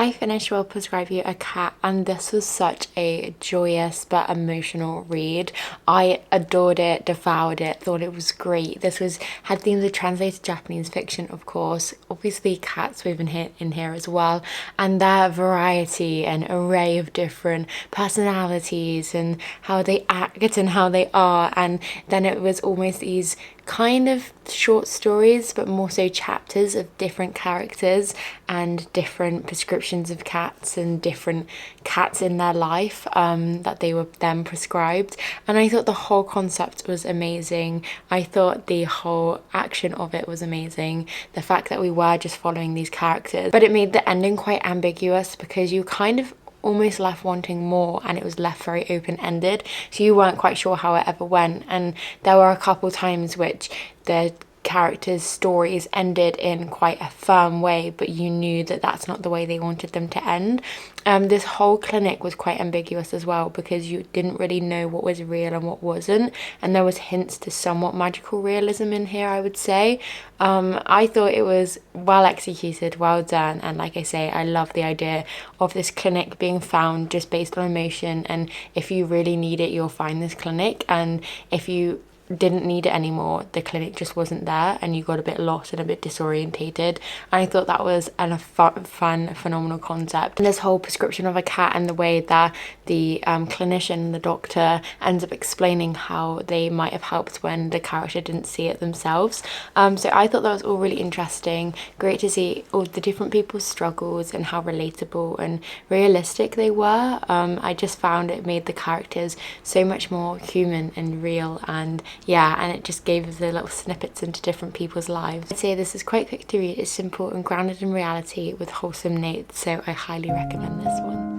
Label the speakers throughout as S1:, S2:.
S1: I finished ᴍᴘᴇ걱괱 and this was such a joyous but emotional read. I adored it, devoured it, thought it was great. This had themes of translated Japanese fiction, of course, obviously cats woven in here as well, and their variety and array of different personalities and how they act and how they are. And then it was almost these kind of short stories, but more so chapters of different characters and different prescriptions of cats and different cats in their life that they were then prescribed. And I thought the whole concept was amazing. I thought the whole action of it was amazing. The fact that we were just following these characters, but it made the ending quite ambiguous because you kind of almost left wanting more, and it was left very open-ended, so you weren't quite sure how it ever went. And there were a couple times which the characters' stories ended in quite a firm way, but you knew that that's not the way they wanted them to end. This whole clinic was quite ambiguous as well because you didn't really know what was real and what wasn't, and there was hints to somewhat magical realism in here, I would say. I thought it was well executed, well done, and like I say, I love the idea of this clinic being found just based on emotion, and if you really need it, you'll find this clinic, and if you didn't need it anymore, the clinic just wasn't there and you got a bit lost and a bit disorientated. And I thought that was a fun, phenomenal concept. And this whole prescription of a cat and the way that the clinician, the doctor, ends up explaining how they might have helped when the character didn't see it themselves. So I thought that was all really interesting. Great to see all the different people's struggles and how relatable and realistic they were. I just found it made the characters so much more human and real, and yeah, and it just gave the little snippets into different people's lives. I'd say this is quite quick to read. It's simple and grounded in reality with wholesome notes, so I highly recommend this one.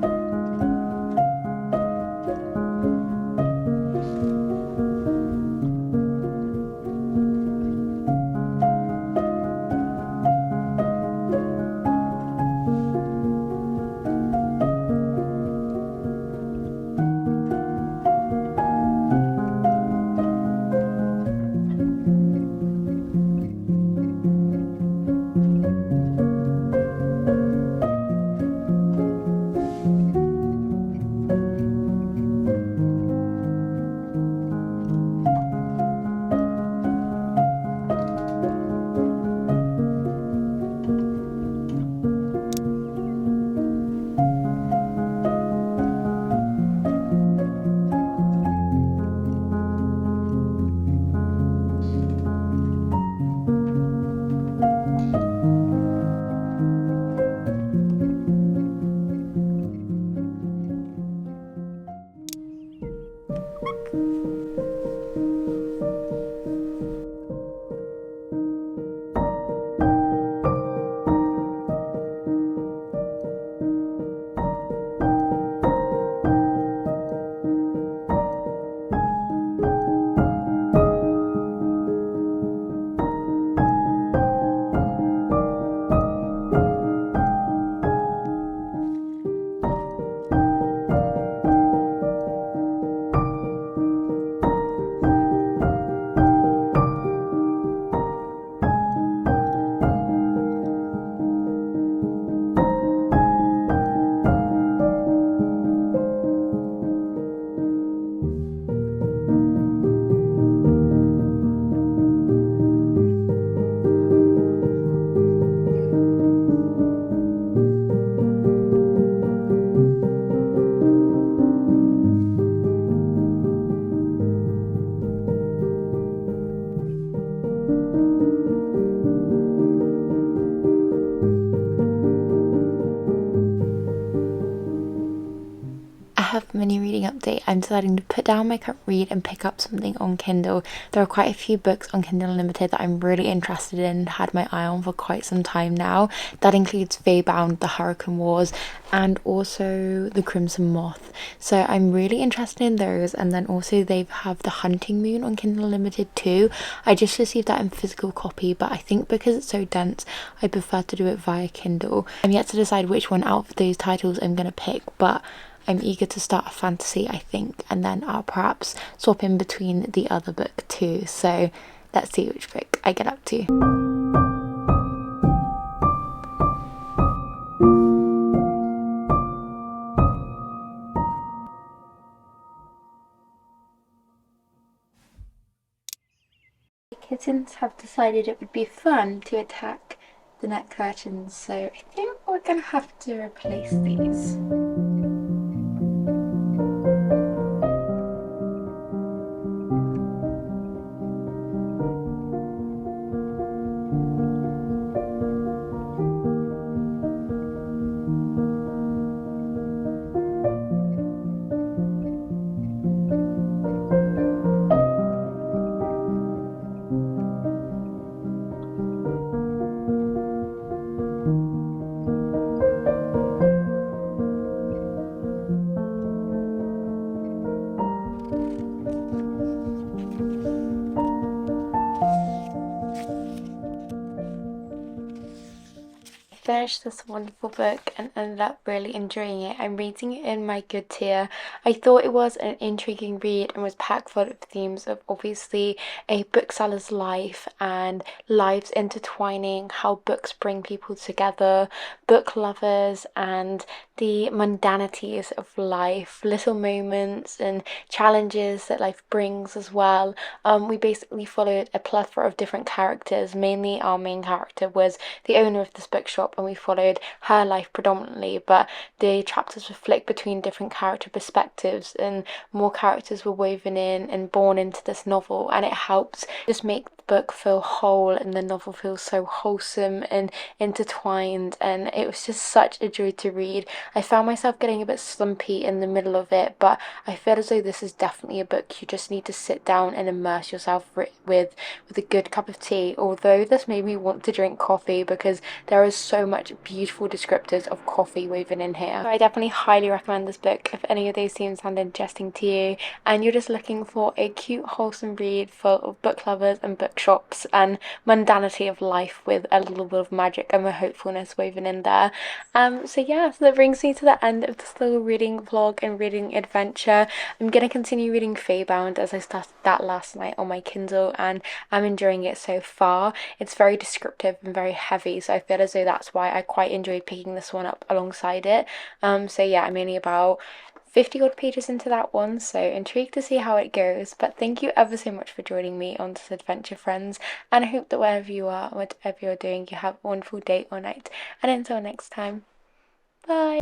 S1: Mini reading update. I'm deciding to put down my current read and pick up something on Kindle. There are quite a few books on Kindle Unlimited that I'm really interested in and had my eye on for quite some time now. That includes Fae-bound, The Hurricane Wars, and also The Crimson Moth. So I'm really interested in those, and then also they have The Hunting Moon on Kindle Unlimited too. I just received that in physical copy, but I think because it's so dense I prefer to do it via Kindle. I'm yet to decide which one out of those titles I'm going to pick, but I'm eager to start a fantasy, I think, and then I'll perhaps swap in between the other book too. So let's see which book I get up to. kittens have decided it would be fun to attack the net curtains, so I think we're gonna have to replace these. Finished this wonderful book and ended up really enjoying it. I'm reading it in my good tier. I thought it was an intriguing read and was packed full of themes of obviously a bookseller's life and lives intertwining, how books bring people together, book lovers, and the mundanities of life, little moments and challenges that life brings as well. We basically followed a plethora of different characters. Mainly our main character was the owner of this bookshop, and we followed her life predominantly, but the chapters were flicked between different character perspectives, and more characters were woven in and born into this novel, and it helped just make the book feel whole and the novel feel so wholesome and intertwined, and it was just such a joy to read. I found myself getting a bit slumpy in the middle of it, but I feel as though this is definitely a book you just need to sit down and immerse yourself with a good cup of tea, although this made me want to drink coffee because there is so much beautiful descriptors of coffee woven in here. So I definitely highly recommend this book if any of those themes sound interesting to you and you're just looking for a cute wholesome read full of book lovers and bookshops and mundanity of life with a little bit of magic and hopefulness woven in there. So yeah, so that brings me to the end of this little reading vlog and reading adventure. I'm gonna continue reading Feybound as I started that last night on my Kindle, and I'm enjoying it so far. It's very descriptive and very heavy, so I feel as though that's why I quite enjoyed picking this one up alongside it. So yeah, I'm only about 50 odd pages into that one, so intrigued to see how it goes. But thank you ever so much for joining me on this adventure, friends, and I hope that wherever you are, whatever you're doing, you have a wonderful day or night. And until next time, bye.